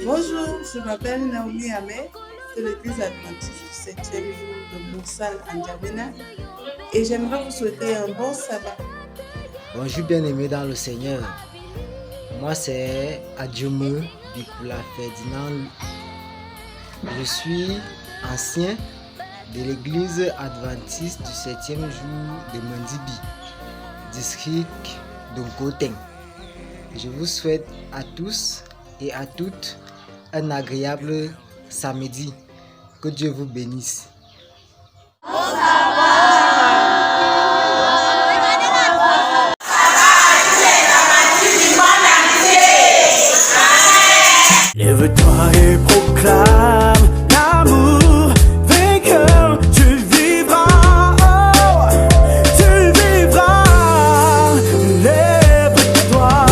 Bonjour, je m'appelle Naomi Ahmed de l'église adventiste du 7e jour de Moussal en Djamena et j'aimerais vous souhaiter un bon sabbat. Bonjour bien-aimés dans le Seigneur. Moi c'est Adjumé Bikula Ferdinand. Je suis ancien de l'église adventiste du 7e jour de Mandibi, district de Ngoteng. Je vous souhaite à tous et à toutes un agréable samedi. Que Dieu vous bénisse. Lève-toi et proclame l'amour vainqueur, tu vivras, oh, tu vivras, lève-toi.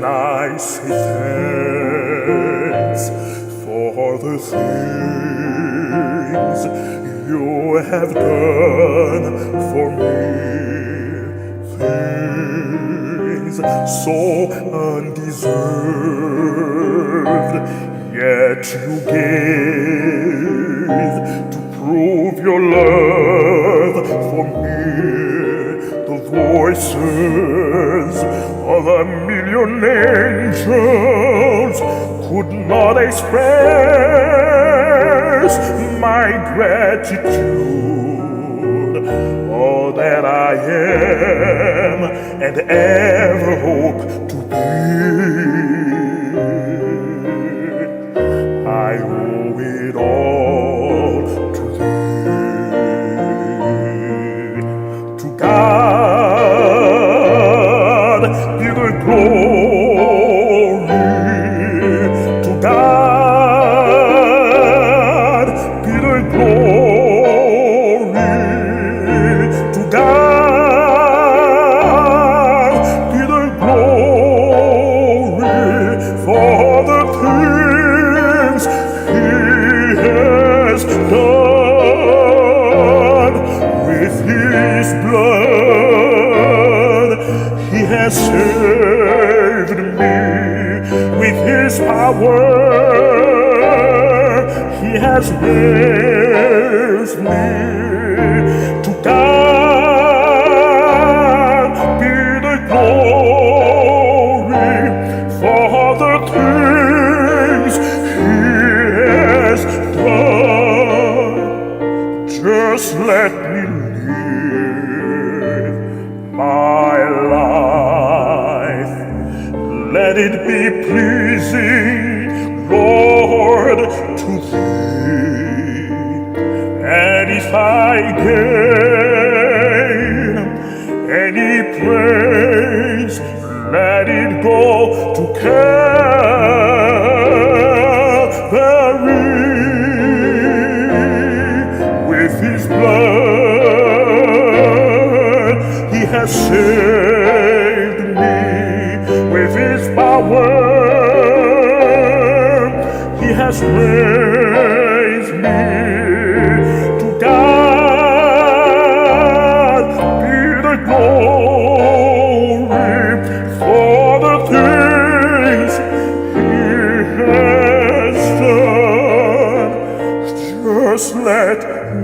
I say thanks for the things you have done for me, things so undeserved, yet you gave to prove your love for me. The voices of a million angels could not express my gratitude. All that I am and ever hope to be, I owe it all to thee. To God be the glory, to God things He has done. With His blood He has saved me. With His power He has raised me. To God be the glory for the things He has done. Just let me live my life. Let it be pleasing, Lord, to Thee. And if I gain any praise, let it go to Calvary. With His blood He has saved me. With His power He has raised me. To God be the glory for the things He has done. Just let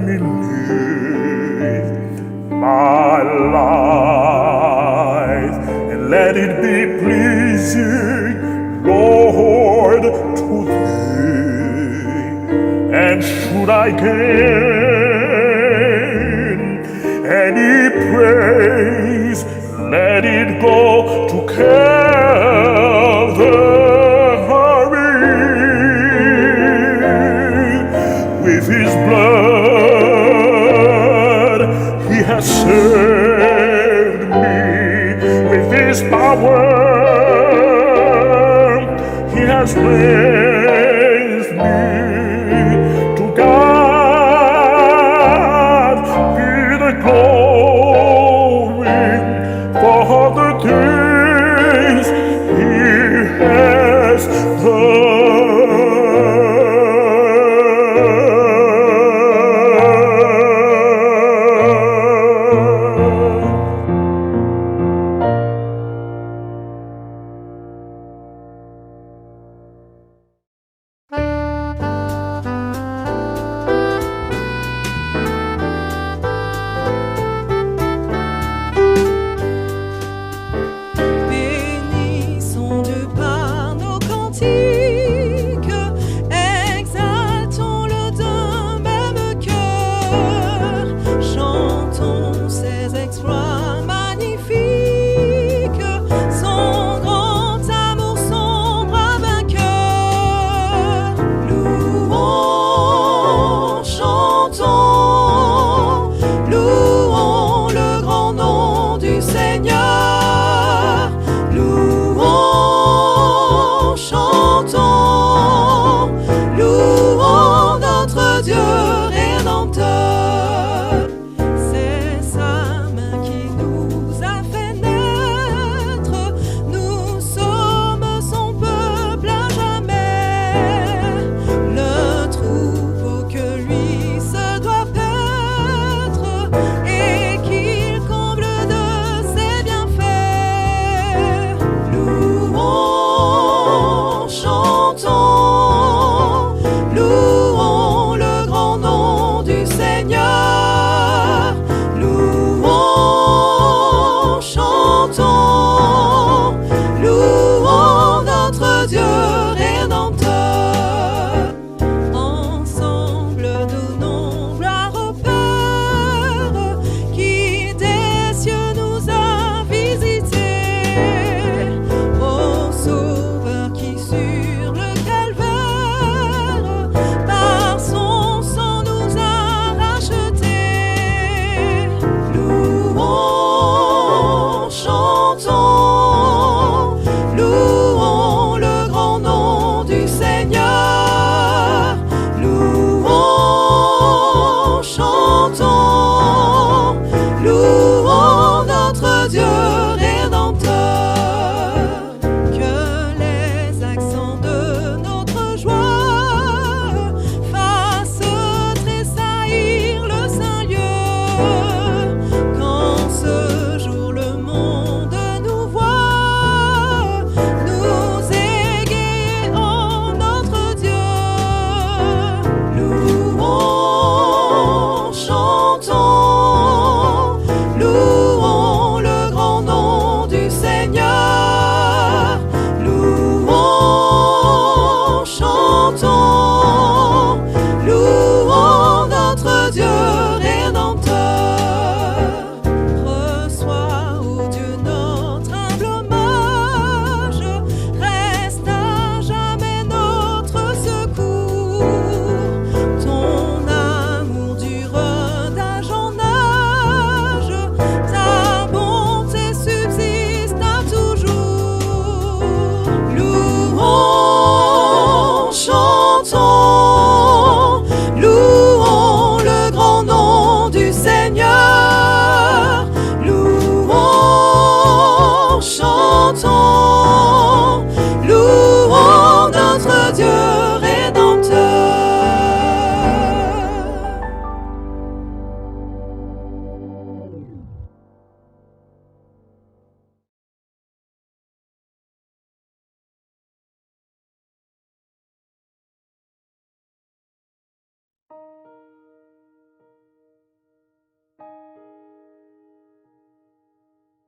me live my life, and let it be pleasing, Lord, to Thee. And should I gain any praise, let it go to Calvary. With His blood He has saved me. With His power He has raised me. To God be the glory for the things He has done.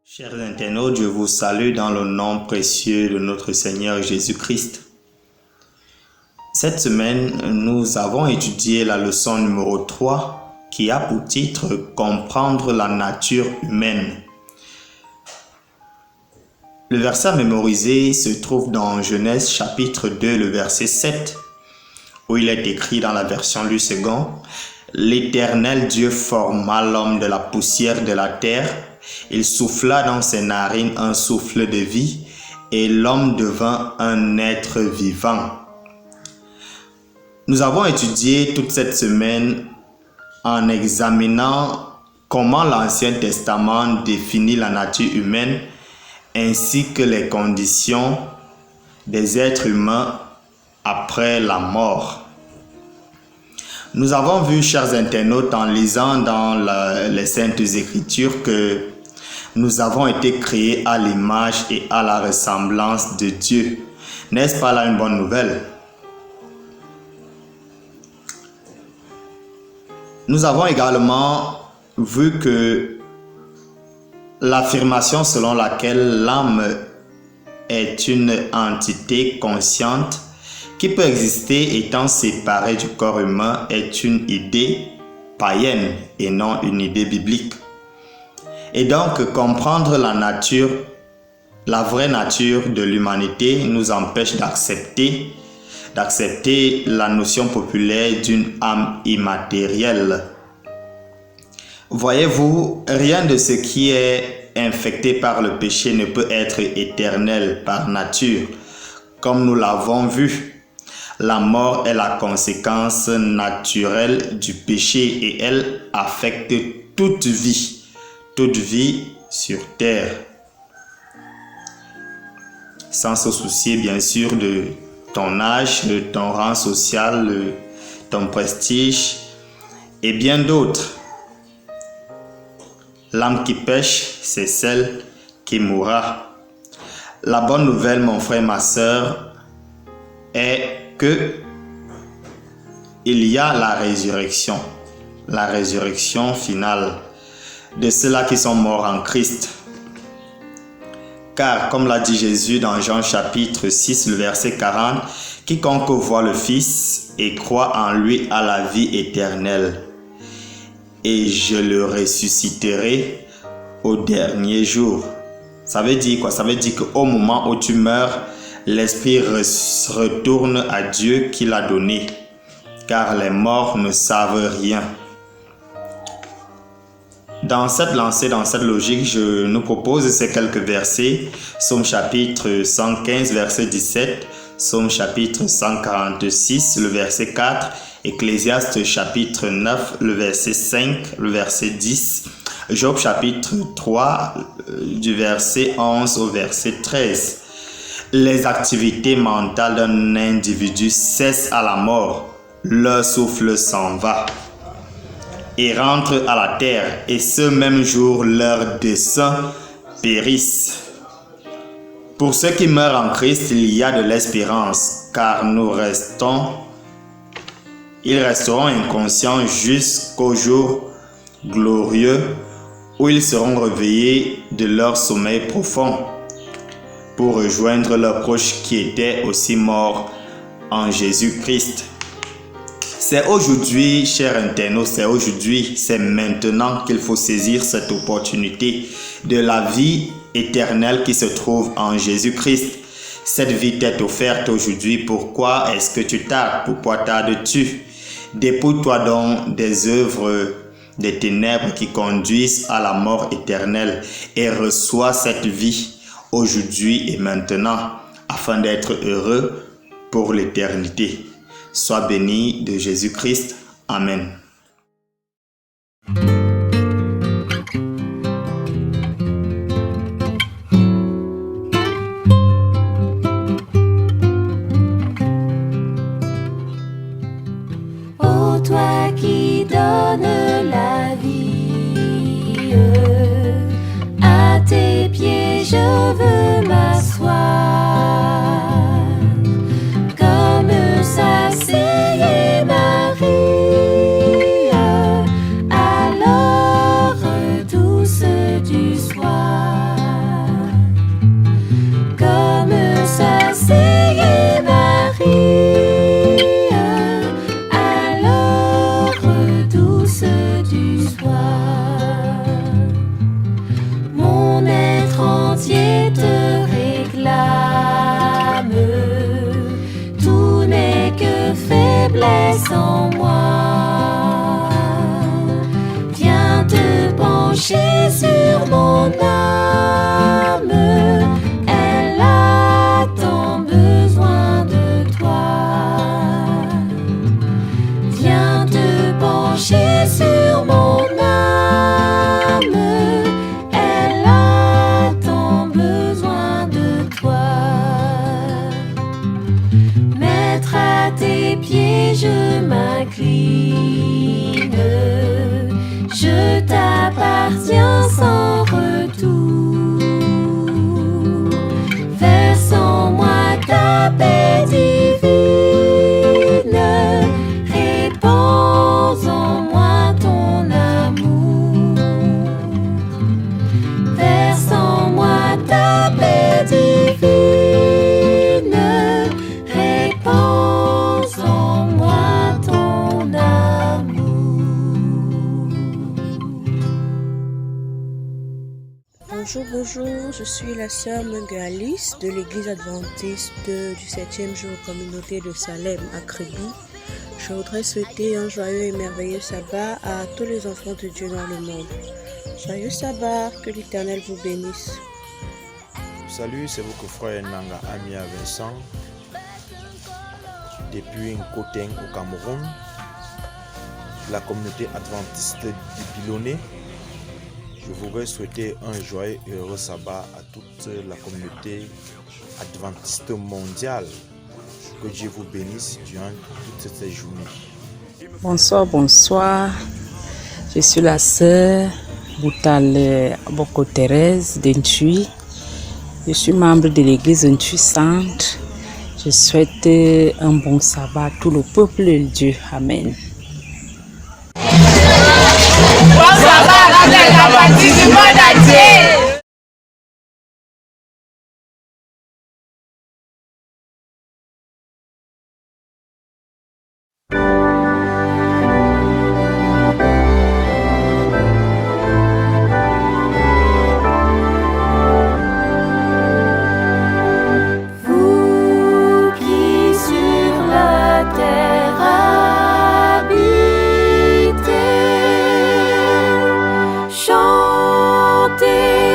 Chers internautes, je vous salue dans le nom précieux de notre Seigneur Jésus-Christ. Cette semaine, nous avons étudié la leçon numéro 3 qui a pour titre « Comprendre la nature humaine ». Le verset à mémoriser se trouve dans Genèse chapitre 2, le verset 7, où il est écrit dans la version Louis II « L'Éternel Dieu forma l'homme de la poussière de la terre. Il souffla dans ses narines un souffle de vie, et l'homme devint un être vivant. » Nous avons étudié toute cette semaine en examinant comment l'Ancien Testament définit la nature humaine ainsi que les conditions des êtres humains après la mort. Nous avons vu, chers internautes, en lisant dans les Saintes Écritures que nous avons été créés à l'image et à la ressemblance de Dieu. N'est-ce pas là une bonne nouvelle? Nous avons également vu que l'affirmation selon laquelle l'âme est une entité consciente qui peut exister étant séparée du corps humain est une idée païenne et non une idée biblique. Et donc, comprendre la nature, la vraie nature de l'humanité nous empêche d'accepter la notion populaire d'une âme immatérielle. Voyez-vous, rien de ce qui est infecté par le péché ne peut être éternel par nature. Comme nous l'avons vu, la mort est la conséquence naturelle du péché et elle affecte toute vie sur terre. Sans se soucier bien sûr de ton âge, de ton rang social, de ton prestige et bien d'autres. L'âme qui pêche, c'est celle qui mourra. La bonne nouvelle, mon frère, ma sœur, est que il y a la résurrection finale de ceux-là qui sont morts en Christ. Car, comme l'a dit Jésus dans Jean chapitre 6, le verset 40, « Quiconque voit le Fils et croit en lui a la vie éternelle, et je le ressusciterai au dernier jour. » Ça veut dire quoi? Ça veut dire qu'au moment où tu meurs, l'esprit retourne à Dieu qui l'a donné, car les morts ne savent rien. Dans cette lancée, dans cette logique, je nous propose ces quelques versets. Psaume chapitre 115, verset 17. Psaume chapitre 146, le verset 4. Ecclésiaste chapitre 9, le verset 5, le verset 10. Job chapitre 3, du verset 11 au verset 13. Les activités mentales d'un individu cessent à la mort. Leur souffle s'en va et rentrent à la terre, et ce même jour leurs desseins périssent. Pour ceux qui meurent en Christ, il y a de l'espérance, car ils resteront inconscients jusqu'au jour glorieux où ils seront réveillés de leur sommeil profond pour rejoindre leurs proches qui étaient aussi morts en Jésus-Christ. C'est aujourd'hui, chers internautes, c'est maintenant qu'il faut saisir cette opportunité de la vie éternelle qui se trouve en Jésus-Christ. Cette vie t'est offerte aujourd'hui. Pourquoi est-ce que tu tardes? Pourquoi tardes-tu? Dépouille-toi donc des œuvres des ténèbres qui conduisent à la mort éternelle et reçois cette vie aujourd'hui et maintenant afin d'être heureux pour l'éternité. Sois béni de Jésus-Christ. Amen. Ô toi qui donnes la vie, à tes pieds je veux m'asseoir. S'asseyait Marie, alors sans moi. Viens te pencher sur mon âme, elle a tant besoin de toi. Viens te pencher sur mon âme, elle a tant besoin de toi. Maître, à tes pieds je m'incline, je t'appartiens sans retour. Verse en moi ta paix divine, répands en moi ton amour. Verse en moi ta paix divine, répands en moi ton amour. Bonjour, bonjour, je suis la sœur Alice de l'église adventiste du 7e jour communauté de Salem à Créby. Je voudrais souhaiter un joyeux et merveilleux sabbat à tous les enfants de Dieu dans le monde. Joyeux sabbat, que l'Éternel vous bénisse. Salut, c'est votre frère Nanga Amia Vincent depuis Nkoteng au Cameroun, la communauté adventiste du Pilonné. Je voudrais souhaiter un joyeux et heureux sabbat à toute la communauté adventiste mondiale. Que Dieu vous bénisse durant toute cette journée. Bonsoir, bonsoir. Je suis la sœur Boutale Boko Thérèse d'Entui. Je suis membre de l'église Entui Centre. Je souhaite un bon sabbat à tout le peuple de Dieu. Amen. Vous qui sur la terre habitez, chantez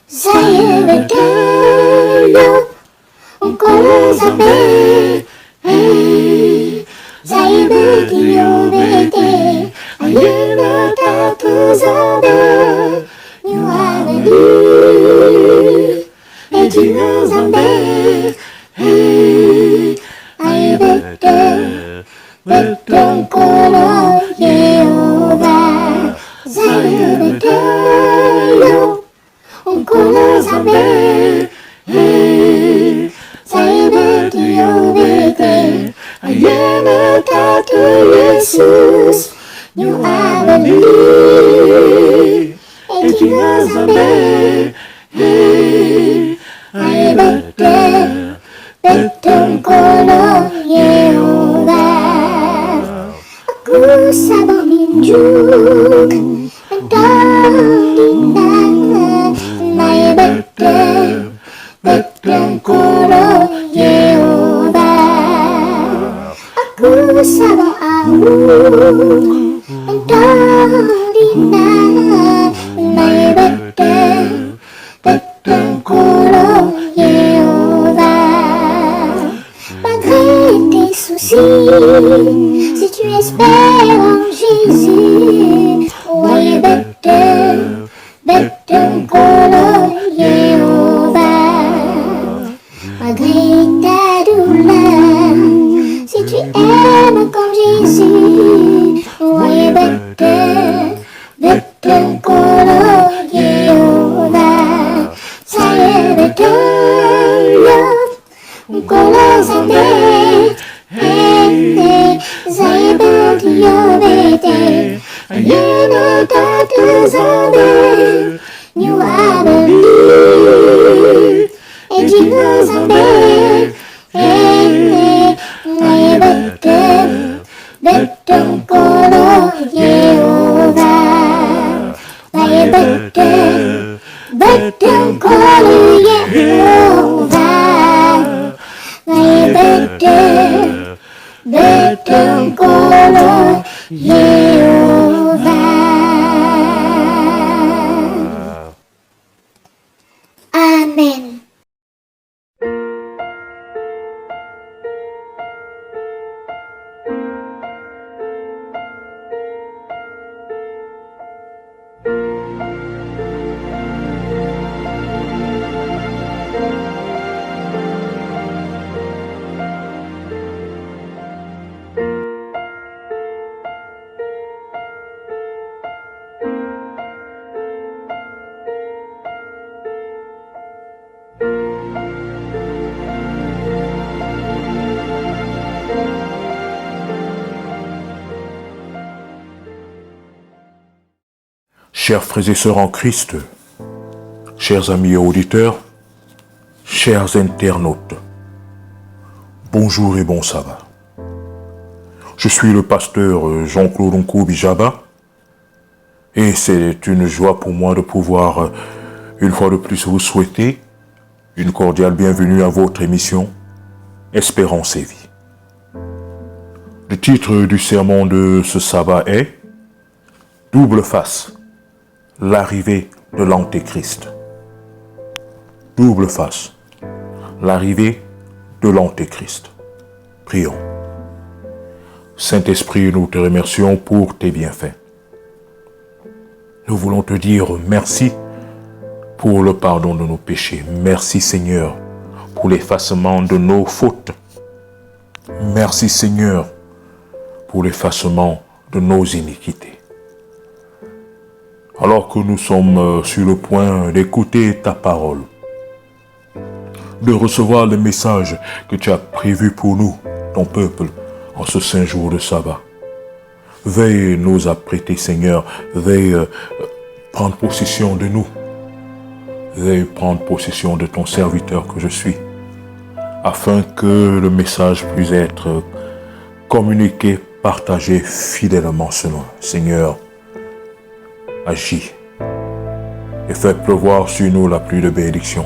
Zayebeteyo, Nkolozabe, hey, Zayebeteyo bete, Ayena Tatuzade, Nyuameli, Ejinazambe, hey, Ayebete, Betenkolo Yehovah, Zayebeteyo, Nkolozabe, hey, Zayebeteyo bete, Ayena Tatu Jesus, Nyuameli, Ejinazambe, hey, Ayebete, Betenkolo Yehovah. Aku sabang minjuk, Dindang, Ayebete, Betenkolo Yehovah. Aku sabang awuk, Dindang, Ayebete, Betenkolo Yehovah. Malgré tes soucis, si tu espères en Jésus, Ayebete, Betenkolo Yehovah. Malgré ta douleur, si tu aimes comme Jésus, Ayebete, Betenkolo Yehovah. Zayebeteyo, Nkolozabe, hey, Zayebeteyo bete, Ayena Tatuzade, Nyuameli, Ejinazambe, hey, Ayebete, Betenkolo Yehovah. Ayebete, Betenkolo Yehovah. Ayebete, Betenkolo Yehovah. Amen. Chers frères et sœurs en Christ, chers amis auditeurs, chers internautes, bonjour et bon sabbat. Je suis le pasteur Jean-Claude Nkoubijaba et c'est une joie pour moi de pouvoir une fois de plus vous souhaiter une cordiale bienvenue à votre émission Espérance et vie. Le titre du sermon de ce sabbat est Double face. L'arrivée de l'Antéchrist. Double face. L'arrivée de l'Antéchrist. Prions. Saint-Esprit, nous te remercions pour tes bienfaits. Nous voulons te dire merci pour le pardon de nos péchés. Merci Seigneur pour l'effacement de nos fautes. Merci Seigneur pour l'effacement de nos iniquités. Alors que nous sommes sur le point d'écouter ta parole, de recevoir le message que tu as prévu pour nous, ton peuple, en ce saint jour de sabbat. Veuille nous apprêter, Seigneur, veuille prendre possession de nous, veuille prendre possession de ton serviteur que je suis, afin que le message puisse être communiqué, partagé fidèlement selon. Seigneur, agis et fais pleuvoir sur nous la pluie de bénédiction,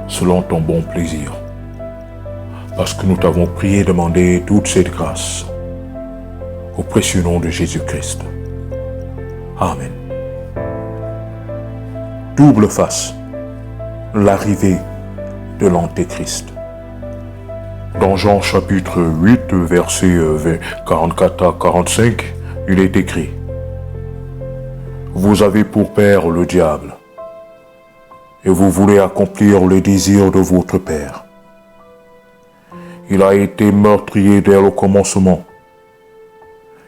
selon ton bon plaisir. Parce que nous t'avons prié et demandé toute cette grâce, au précieux nom de Jésus-Christ. Amen. Double face, l'arrivée de l'Antéchrist. Dans Jean chapitre 8, versets 44 à 45, il est écrit: Vous avez pour père le diable, et vous voulez accomplir les désirs de votre père. Il a été meurtrier dès le commencement,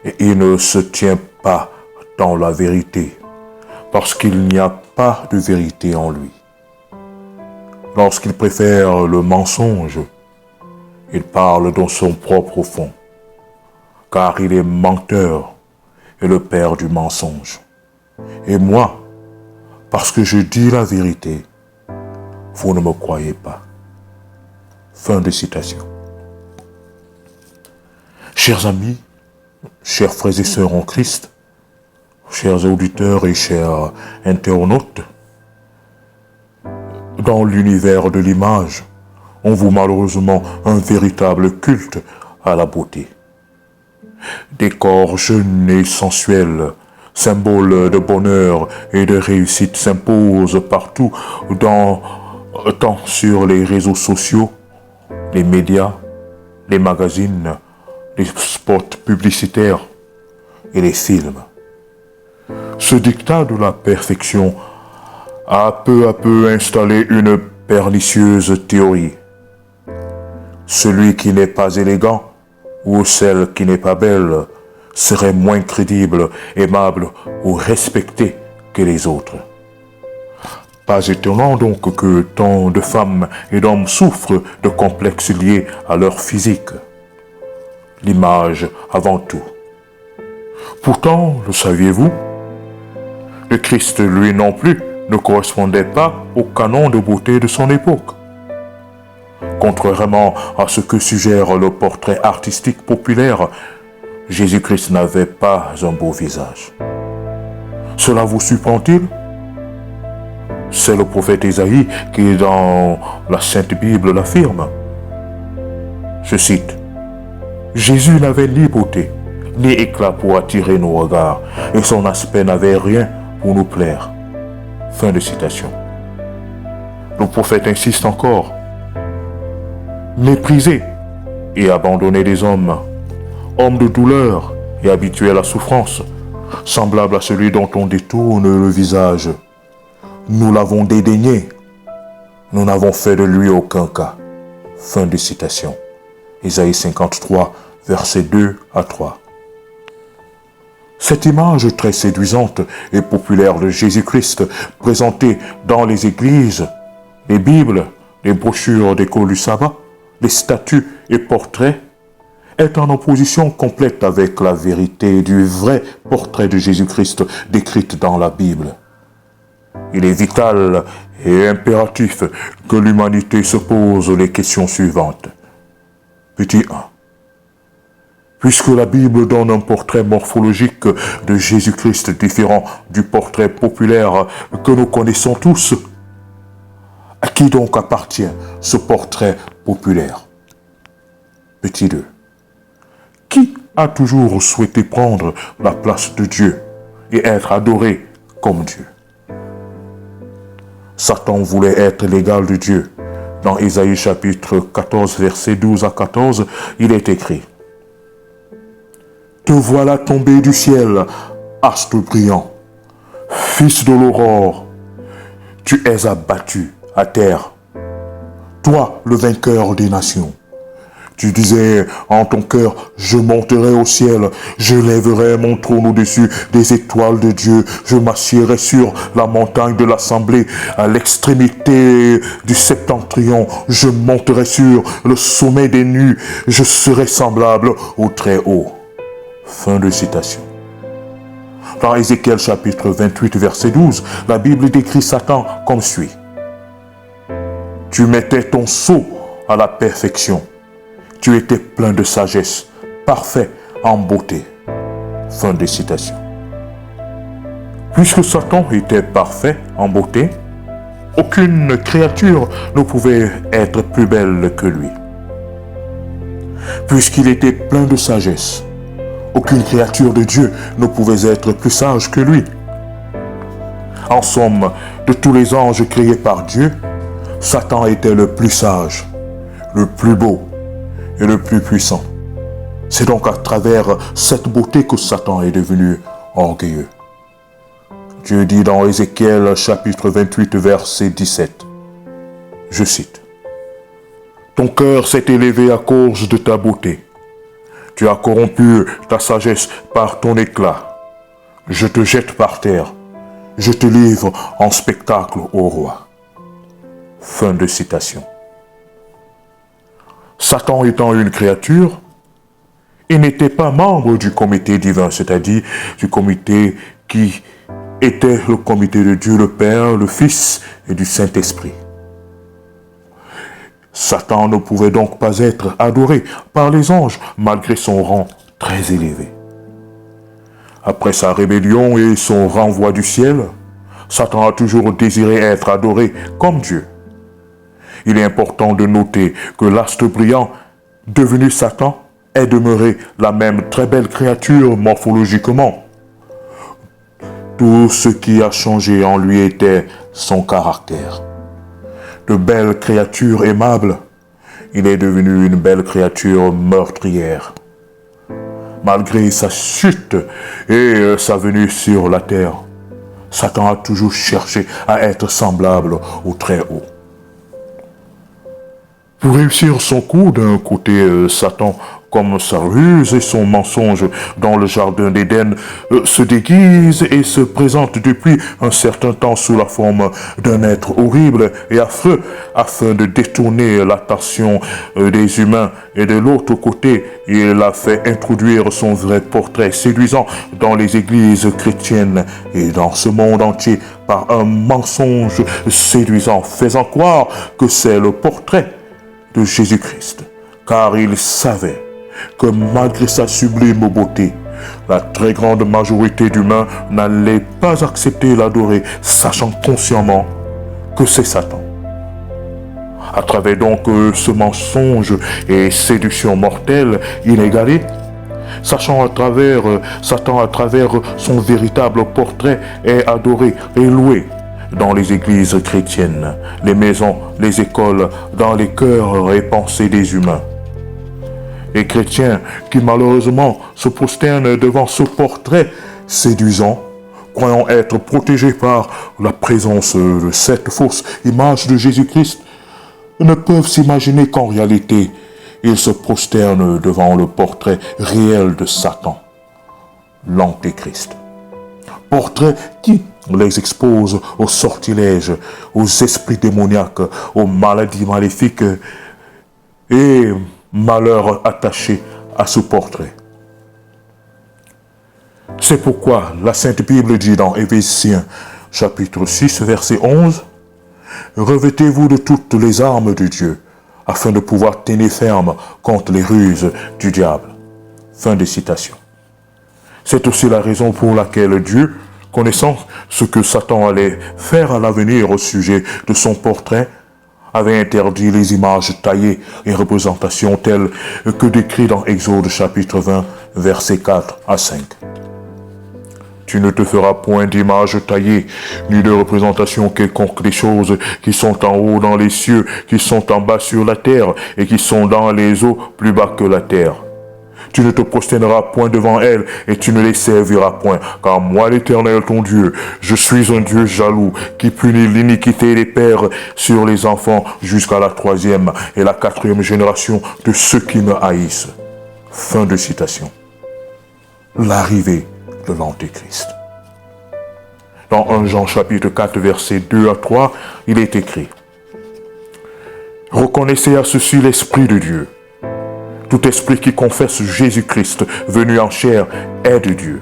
et il ne se tient pas dans la vérité, parce qu'il n'y a pas de vérité en lui. Lorsqu'il préfère le mensonge, il parle dans son propre fond, car il est menteur et le père du mensonge. Et moi, parce que je dis la vérité, vous ne me croyez pas. Fin de citation. Chers amis, chers frères et sœurs en Christ, chers auditeurs et chers internautes, dans l'univers de l'image, on voit malheureusement un véritable culte à la beauté. Des corps jeunes et sensuels, symboles de bonheur et de réussite, s'imposent partout, tant sur les réseaux sociaux, les médias, les magazines, les spots publicitaires et les films. Ce dictat de la perfection a peu à peu installé une pernicieuse théorie. Celui qui n'est pas élégant ou celle qui n'est pas belle serait moins crédible, aimable ou respecté que les autres. Pas étonnant donc que tant de femmes et d'hommes souffrent de complexes liés à leur physique. L'image avant tout. Pourtant, le saviez-vous? Le Christ, lui non plus, ne correspondait pas au canon de beauté de son époque. Contrairement à ce que suggère le portrait artistique populaire, Jésus-Christ n'avait pas un beau visage. Cela vous surprend-il? C'est le prophète Ésaïe qui, dans la Sainte Bible, l'affirme. Je cite: Jésus n'avait ni beauté, ni éclat pour attirer nos regards, et son aspect n'avait rien pour nous plaire. Fin de citation. Le prophète insiste encore. Méprisé et abandonné des hommes, homme de douleur et habitué à la souffrance, semblable à celui dont on détourne le visage. Nous l'avons dédaigné, nous n'avons fait de lui aucun cas. Fin de citation. Ésaïe 53, versets 2 à 3. Cette image très séduisante et populaire de Jésus-Christ, présentée dans les églises, les Bibles, les brochures d'école du sabbat, les statues et portraits, est en opposition complète avec la vérité du vrai portrait de Jésus-Christ décrite dans la Bible. Il est vital et impératif que l'humanité se pose les questions suivantes. Petit 1. Puisque la Bible donne un portrait morphologique de Jésus-Christ différent du portrait populaire que nous connaissons tous, à qui donc appartient ce portrait populaire? Petit 2. Qui a toujours souhaité prendre la place de Dieu et être adoré comme Dieu? Satan voulait être l'égal de Dieu. Dans Ésaïe chapitre 14, versets 12 à 14, il est écrit: Te voilà tombé du ciel, astre brillant, fils de l'aurore, tu es abattu à terre, toi le vainqueur des nations. Tu disais en ton cœur, je monterai au ciel, je lèverai mon trône au-dessus des étoiles de Dieu, je m'assiérai sur la montagne de l'assemblée, à l'extrémité du septentrion, je monterai sur le sommet des nues, je serai semblable au Très-Haut. Fin de citation. Dans Ézéchiel chapitre 28, verset 12, la Bible décrit Satan comme suit. Tu mettais ton sceau à la perfection. Tu étais plein de sagesse, parfait en beauté. Fin de citation. Puisque Satan était parfait en beauté, aucune créature ne pouvait être plus belle que lui. Puisqu'il était plein de sagesse, aucune créature de Dieu ne pouvait être plus sage que lui. En somme, de tous les anges créés par Dieu, Satan était le plus sage, le plus beau et le plus puissant. C'est donc à travers cette beauté que Satan est devenu orgueilleux. Dieu dit dans Ézéchiel chapitre 28 verset 17, je cite, « Ton cœur s'est élevé à cause de ta beauté. Tu as corrompu ta sagesse par ton éclat. Je te jette par terre. Je te livre en spectacle au roi. » Fin de citation. Satan étant une créature, il n'était pas membre du comité divin, c'est-à-dire du comité qui était le comité de Dieu le Père, le Fils et du Saint-Esprit. Satan ne pouvait donc pas être adoré par les anges malgré son rang très élevé. Après sa rébellion et son renvoi du ciel, Satan a toujours désiré être adoré comme Dieu. Il est important de noter que l'astre brillant, devenu Satan, est demeuré la même très belle créature morphologiquement. Tout ce qui a changé en lui était son caractère. De belle créature aimable, il est devenu une belle créature meurtrière. Malgré sa chute et sa venue sur la terre, Satan a toujours cherché à être semblable au Très-Haut. Pour réussir son coup, d'un côté, Satan, comme sa ruse et son mensonge dans le jardin d'Éden, se déguise et se présente depuis un certain temps sous la forme d'un être horrible et affreux, afin de détourner l'attention des humains. Et de l'autre côté, il a fait introduire son vrai portrait séduisant dans les églises chrétiennes et dans ce monde entier par un mensonge séduisant, faisant croire que c'est le portrait de Jésus-Christ, car il savait que malgré sa sublime beauté, la très grande majorité d'humains n'allait pas accepter l'adorer, sachant consciemment que c'est Satan. À travers donc ce mensonge et séduction mortelle inégalée, Satan à travers son véritable portrait est adoré et loué dans les églises chrétiennes, les maisons, les écoles, dans les cœurs et pensées des humains. Les chrétiens qui malheureusement se prosternent devant ce portrait séduisant, croyant être protégés par la présence de cette fausse image de Jésus-Christ, ne peuvent s'imaginer qu'en réalité, ils se prosternent devant le portrait réel de Satan, l'Antéchrist. Portrait qui les expose aux sortilèges, aux esprits démoniaques, aux maladies maléfiques et malheurs attachés à ce portrait. C'est pourquoi la Sainte Bible dit dans Éphésiens chapitre 6 verset 11 « Revêtez-vous de toutes les armes de Dieu, afin de pouvoir tenir ferme contre les ruses du diable. » Fin de citation. C'est aussi la raison pour laquelle Dieu, connaissant ce que Satan allait faire à l'avenir au sujet de son portrait, avait interdit les images taillées et représentations telles que décrites dans Exode chapitre 20, versets 4 à 5. Tu ne te feras point d'image taillée, ni de représentation quelconque des choses qui sont en haut dans les cieux, qui sont en bas sur la terre, et qui sont dans les eaux plus bas que la terre. Tu ne te prosterneras point devant elles, et tu ne les serviras point, car moi l'Éternel ton Dieu, je suis un Dieu jaloux, qui punit l'iniquité des pères sur les enfants jusqu'à la 3e et la 4e génération de ceux qui me haïssent. Fin de citation. L'arrivée de l'Antéchrist. Dans 1 Jean chapitre 4 versets 2 à 3, il est écrit « Reconnaissez à ceci l'Esprit de Dieu. Tout esprit qui confesse Jésus-Christ venu en chair est de Dieu.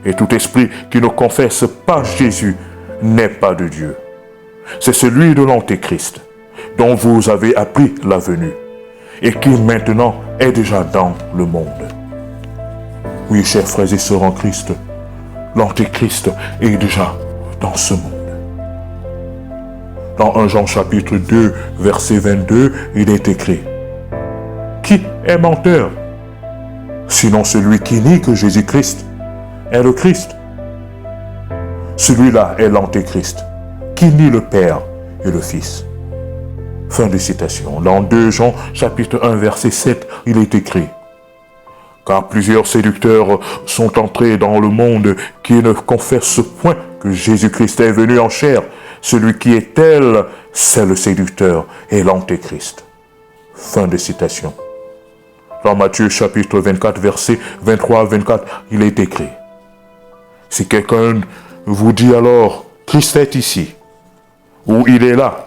Et tout esprit qui ne confesse pas Jésus n'est pas de Dieu. C'est celui de l'Antéchrist, dont vous avez appris la venue, et qui maintenant est déjà dans le monde. » Oui, chers frères et sœurs en Christ, l'Antéchrist est déjà dans ce monde. Dans 1 Jean chapitre 2, verset 22, il est écrit « Qui est menteur, sinon celui qui nie que Jésus-Christ est le Christ? Celui-là est l'Antéchrist, qui nie le Père et le Fils. Fin de citation. Dans 2 Jean, chapitre 1, verset 7, il est écrit: car plusieurs séducteurs sont entrés dans le monde qui ne confessent point que Jésus-Christ est venu en chair. Celui qui est tel, c'est le séducteur et l'antéchrist. Fin de citation. Dans Matthieu chapitre 24, verset 23 à 24, il est écrit: si quelqu'un vous dit alors, Christ est ici, ou il est là,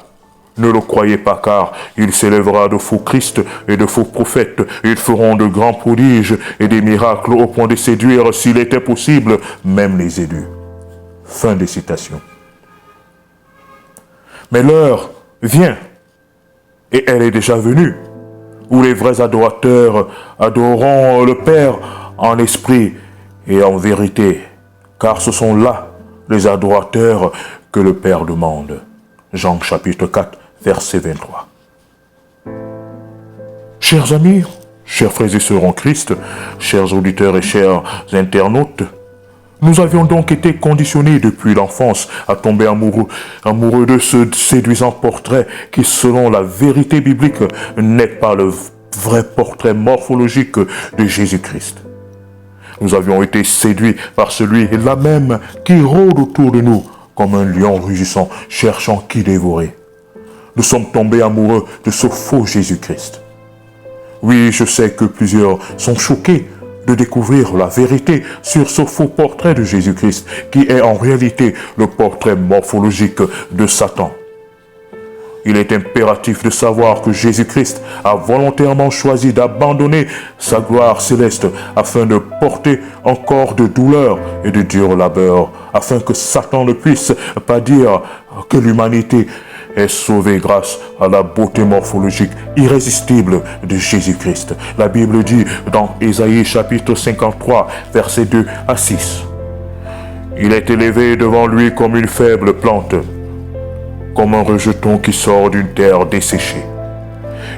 ne le croyez pas, car il s'élèvera de faux Christ et de faux prophètes. Ils feront de grands prodiges et des miracles au point de séduire, s'il était possible, même les élus. Fin de citation. Mais l'heure vient, et elle est déjà venue, où les vrais adorateurs adoreront le Père en esprit et en vérité, car ce sont là les adorateurs que le Père demande. Jean chapitre 4, verset 23. Chers amis, chers frères et sœurs en Christ, chers auditeurs et chers internautes, nous avions donc été conditionnés depuis l'enfance à tomber amoureux de ce séduisant portrait qui, selon la vérité biblique, n'est pas le vrai portrait morphologique de Jésus-Christ. Nous avions été séduits par celui-là même qui rôde autour de nous comme un lion rugissant, cherchant qui dévorer. Nous sommes tombés amoureux de ce faux Jésus-Christ. Oui, je sais que plusieurs sont choqués de découvrir la vérité sur ce faux portrait de Jésus-Christ, qui est en réalité le portrait morphologique de Satan. Il est impératif de savoir que Jésus-Christ a volontairement choisi d'abandonner sa gloire céleste afin de porter un corps de douleur et de dur labeur, afin que Satan ne puisse pas dire que l'humanité est sauvée grâce à la beauté morphologique irrésistible de Jésus-Christ. La Bible dit dans Ésaïe chapitre 53, versets 2 à 6. Il est élevé devant lui comme une faible plante, comme un rejeton qui sort d'une terre desséchée.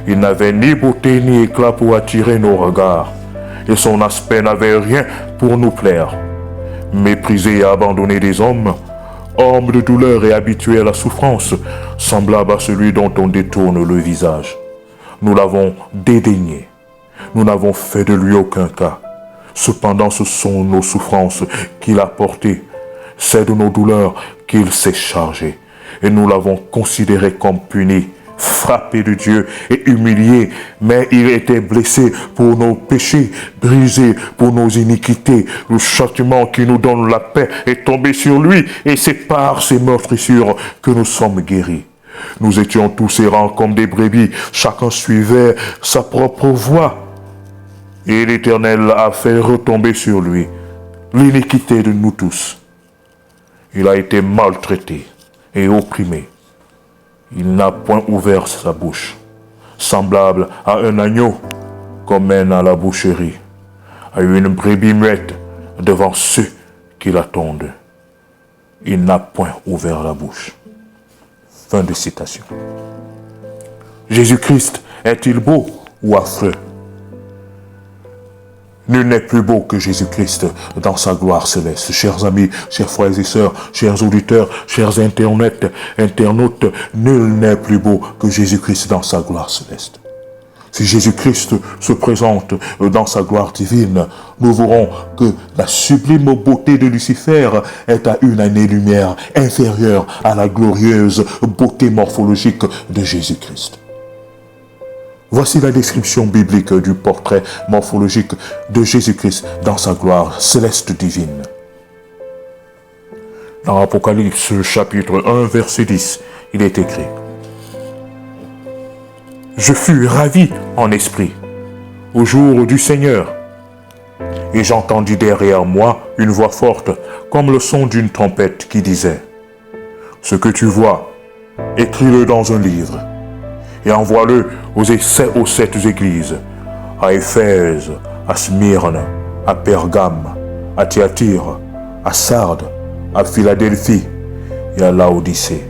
Il n'avait ni beauté ni éclat pour attirer nos regards, et son aspect n'avait rien pour nous plaire. Méprisé et abandonné des hommes, homme de douleur et habitué à la souffrance, semblable à celui dont on détourne le visage. Nous l'avons dédaigné. Nous n'avons fait de lui aucun cas. Cependant, ce sont nos souffrances qu'il a portées. C'est de nos douleurs qu'il s'est chargé. Et nous l'avons considéré comme puni, frappé de Dieu et humilié, mais il était blessé pour nos péchés, brisé pour nos iniquités. Le châtiment qui nous donne la paix est tombé sur lui, et c'est par ses meurtrissures que nous sommes guéris. Nous étions tous errants comme des brebis, chacun suivait sa propre voie, et l'Éternel a fait retomber sur lui l'iniquité de nous tous. Il a été maltraité et opprimé. Il n'a point ouvert sa bouche, semblable à un agneau qu'on mène à la boucherie, à une brebis muette devant ceux qui l'attendent. Il n'a point ouvert la bouche. Fin de citation. Jésus-Christ est-il beau ou affreux? Nul n'est plus beau que Jésus-Christ dans sa gloire céleste. Chers amis, chers frères et sœurs, chers auditeurs, chers internautes, nul n'est plus beau que Jésus-Christ dans sa gloire céleste. Si Jésus-Christ se présente dans sa gloire divine, nous verrons que la sublime beauté de Lucifer est à une année-lumière inférieure à la glorieuse beauté morphologique de Jésus-Christ. Voici la description biblique du portrait morphologique de Jésus-Christ dans sa gloire céleste divine. Dans Apocalypse chapitre 1 verset 10, il est écrit: Je fus ravi en esprit au jour du Seigneur, et j'entendis derrière moi une voix forte comme le son d'une trompette qui disait: Ce que tu vois, écris-le dans un livre et envoie-le aux 7 églises, à Éphèse, à Smyrne, à Pergame, à Thyatire, à Sardes, à Philadelphie et à Laodicée.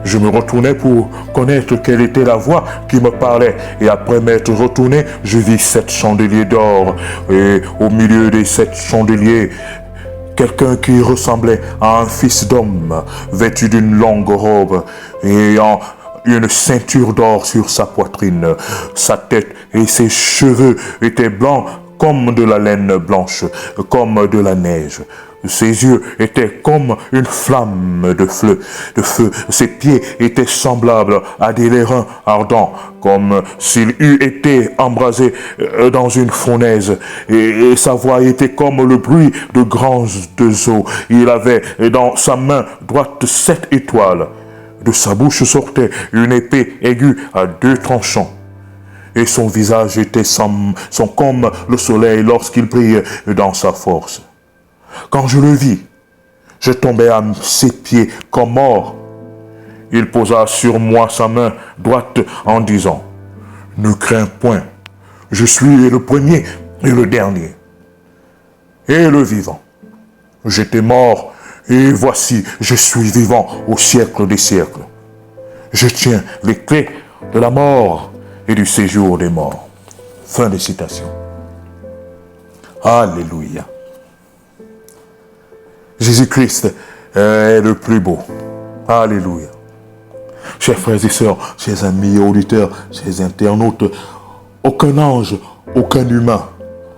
Je me retournai pour connaître quelle était la voix qui me parlait, et après m'être retourné, je vis 7 chandeliers d'or, et au milieu des 7 chandeliers, quelqu'un qui ressemblait à un fils d'homme, vêtu d'une longue robe, et ayant une ceinture d'or sur sa poitrine. Sa tête et ses cheveux étaient blancs comme de la laine blanche, comme de la neige. Ses yeux étaient comme une flamme de feu. Ses pieds étaient semblables à des airains ardents, comme s'il eût été embrasé dans une fournaise. Et sa voix était comme le bruit de grands eaux. Il avait dans sa main droite 7 étoiles. De sa bouche sortait une épée aiguë à 2 tranchants. Et son visage était comme le soleil lorsqu'il brille dans sa force. Quand je le vis, je tombai à ses pieds comme mort. Il posa sur moi sa main droite en disant, « Ne crains point, je suis le premier et le dernier, et le vivant. J'étais mort, et voici, je suis vivant au siècle des siècles. Je tiens les clés de la mort et du séjour des morts. » Fin de citation. Alléluia. Jésus-Christ est le plus beau. Alléluia. Chers frères et sœurs, chers amis auditeurs, chers internautes, aucun ange, aucun humain,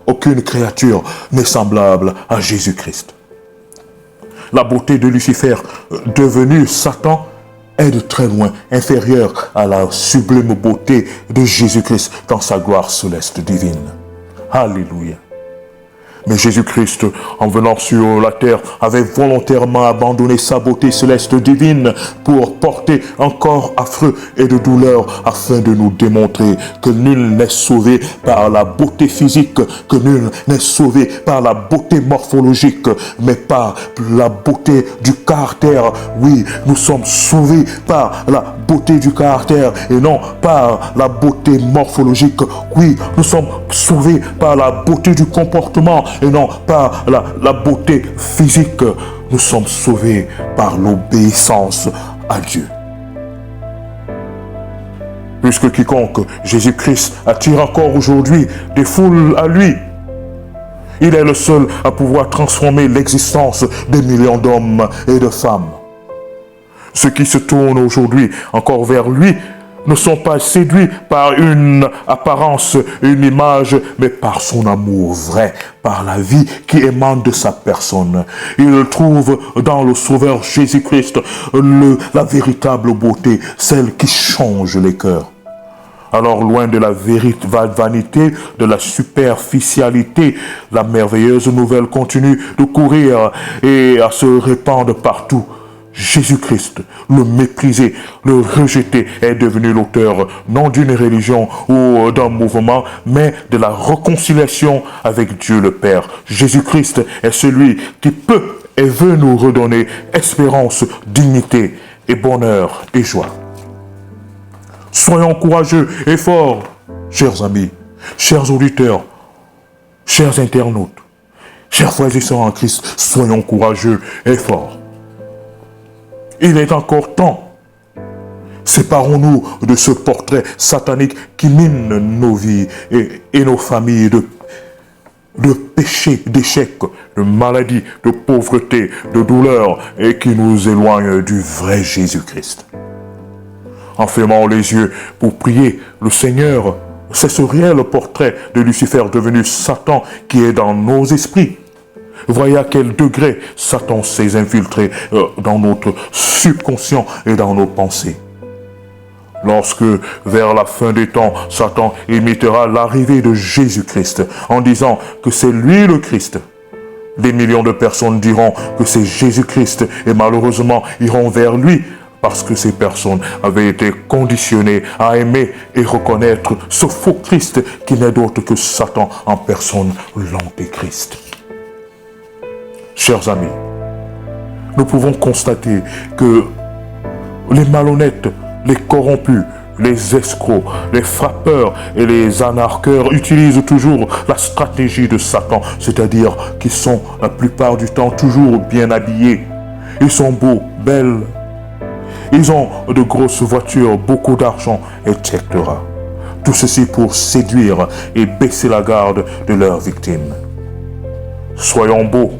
aucune créature n'est semblable à Jésus-Christ. La beauté de Lucifer, devenu Satan, est de très loin inférieure à la sublime beauté de Jésus-Christ dans sa gloire céleste divine. Alléluia. Mais Jésus-Christ, en venant sur la terre, avait volontairement abandonné sa beauté céleste divine pour porter un corps affreux et de douleur afin de nous démontrer que nul n'est sauvé par la beauté physique, que nul n'est sauvé par la beauté morphologique, mais par la beauté du caractère. Oui, nous sommes sauvés par la beauté du caractère et non par la beauté morphologique. Oui, nous sommes sauvés par la beauté du comportement et non par la beauté physique. Nous sommes sauvés par l'obéissance à Dieu. Puisque quiconque Jésus-Christ attire encore aujourd'hui des foules à lui, il est le seul à pouvoir transformer l'existence des millions d'hommes et de femmes. Ceux qui se tournent aujourd'hui encore vers lui ne sont pas séduits par une apparence, une image, mais par son amour vrai, par la vie qui émane de sa personne. Ils trouvent dans le Sauveur Jésus-Christ la véritable beauté, celle qui change les cœurs. Alors, loin de la vanité, de la superficialité, la merveilleuse nouvelle continue de courir et à se répandre partout. Jésus-Christ, le méprisé, le rejeté, est devenu l'auteur non d'une religion ou d'un mouvement, mais de la réconciliation avec Dieu le Père. Jésus-Christ est celui qui peut et veut nous redonner espérance, dignité et bonheur et joie. Soyons courageux et forts, chers amis, chers auditeurs, chers internautes, chers frères et sœurs en Christ, soyons courageux et forts. Il est encore temps. Séparons-nous de ce portrait satanique qui mine nos vies et nos familles de péché, d'échec, de maladie, de pauvreté, de douleur et qui nous éloigne du vrai Jésus-Christ. En fermant les yeux pour prier le Seigneur, c'est ce réel portrait de Lucifer devenu Satan qui est dans nos esprits. Voyez à quel degré Satan s'est infiltré dans notre subconscient et dans nos pensées. Lorsque, vers la fin des temps, Satan imitera l'arrivée de Jésus-Christ en disant que c'est lui le Christ, des millions de personnes diront que c'est Jésus-Christ et malheureusement iront vers lui parce que ces personnes avaient été conditionnées à aimer et reconnaître ce faux Christ qui n'est d'autre que Satan en personne, l'Antéchrist. Chers amis, nous pouvons constater que les malhonnêtes, les corrompus, les escrocs, les frappeurs et les anarcheurs utilisent toujours la stratégie de Satan, c'est-à-dire qu'ils sont la plupart du temps toujours bien habillés. Ils sont beaux, belles, ils ont de grosses voitures, beaucoup d'argent, etc. Tout ceci pour séduire et baisser la garde de leurs victimes. Soyons beaux,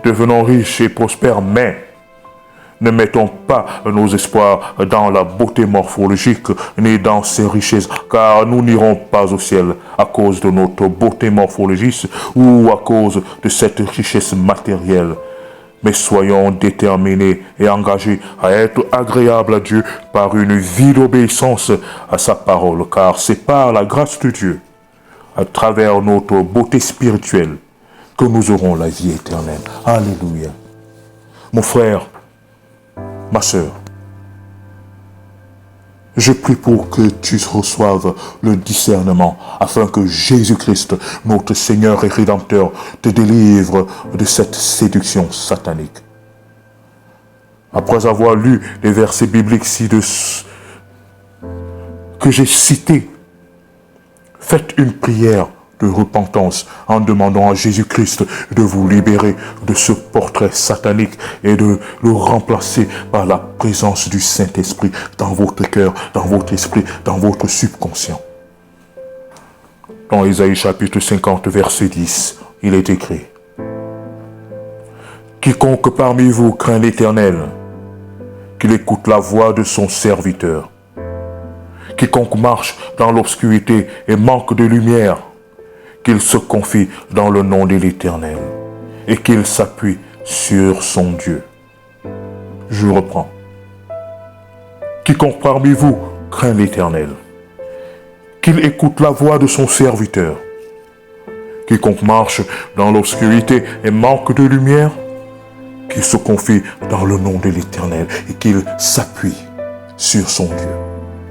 devenons riches et prospères, mais Ne mettons pas nos espoirs dans la beauté morphologique ni dans ses richesses, car nous n'irons pas au ciel à cause de notre beauté morphologique ou à cause de cette richesse matérielle. Mais soyons déterminés et engagés à être agréables à Dieu par une vie d'obéissance à sa parole, car c'est par la grâce de Dieu, à travers notre beauté spirituelle, que nous aurons la vie éternelle. Alléluia. Mon frère, ma sœur, je prie pour que tu reçoives le discernement afin que Jésus-Christ, notre Seigneur et Rédempteur, te délivre de cette séduction satanique. Après avoir lu les versets bibliques que j'ai cités, faites une prière de repentance en demandant à Jésus-Christ de vous libérer de ce portrait satanique et de le remplacer par la présence du Saint-Esprit dans votre cœur, dans votre esprit, dans votre subconscient. Dans Ésaïe chapitre 50, verset 10, il est écrit: « Quiconque parmi vous craint l'Éternel, qu'il écoute la voix de son serviteur. Quiconque marche dans l'obscurité et manque de lumière, qu'il se confie dans le nom de l'Éternel et qu'il s'appuie sur son Dieu. » Je reprends. Quiconque parmi vous craint l'Éternel, qu'il écoute la voix de son serviteur. Quiconque marche dans l'obscurité et manque de lumière, qu'il se confie dans le nom de l'Éternel et qu'il s'appuie sur son Dieu.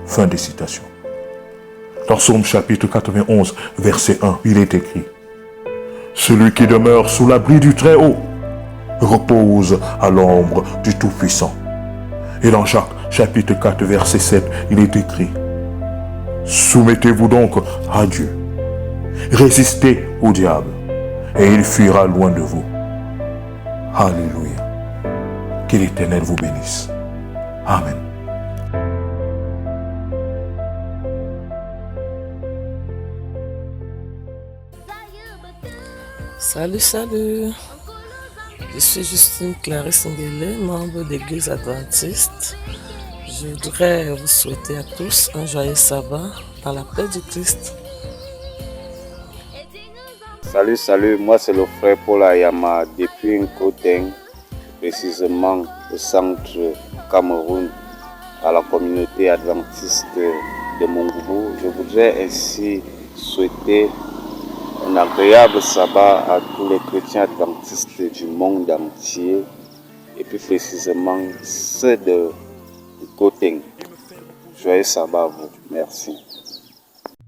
Fin de citation. Dans Psaume chapitre 91, verset 1, il est écrit: « Celui qui demeure sous l'abri du Très-Haut repose à l'ombre du Tout-Puissant. » Et dans Jacques chapitre 4, verset 7, il est écrit: « Soumettez-vous donc à Dieu, résistez au diable, et il fuira loin de vous. » Alléluia. Que l'Éternel vous bénisse. Amen. Salut, salut. Je suis Justine Clarisse Nguele, membre d'Église adventiste. Je voudrais vous souhaiter à tous un joyeux sabbat dans la paix du Christ. Salut, salut, moi c'est le frère Paul Ayama depuis Nkoteng, précisément au centre Cameroun, à la communauté adventiste de Mongoubou. Je voudrais ainsi souhaiter un agréable sabbat à tous les chrétiens adventistes du monde entier et plus précisément ceux de Nkoteng. Joyeux sabbat à vous. Merci.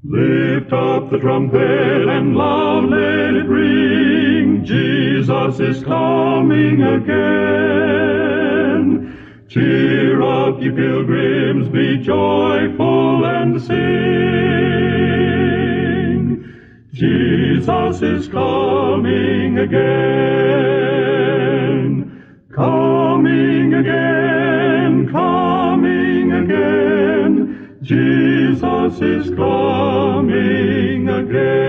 Lift up the trumpet and loud let it ring. Jesus is coming again. Cheer up, ye pilgrims, be joyful and sing. Jesus is coming again. Coming again, coming again. Jesus is coming again.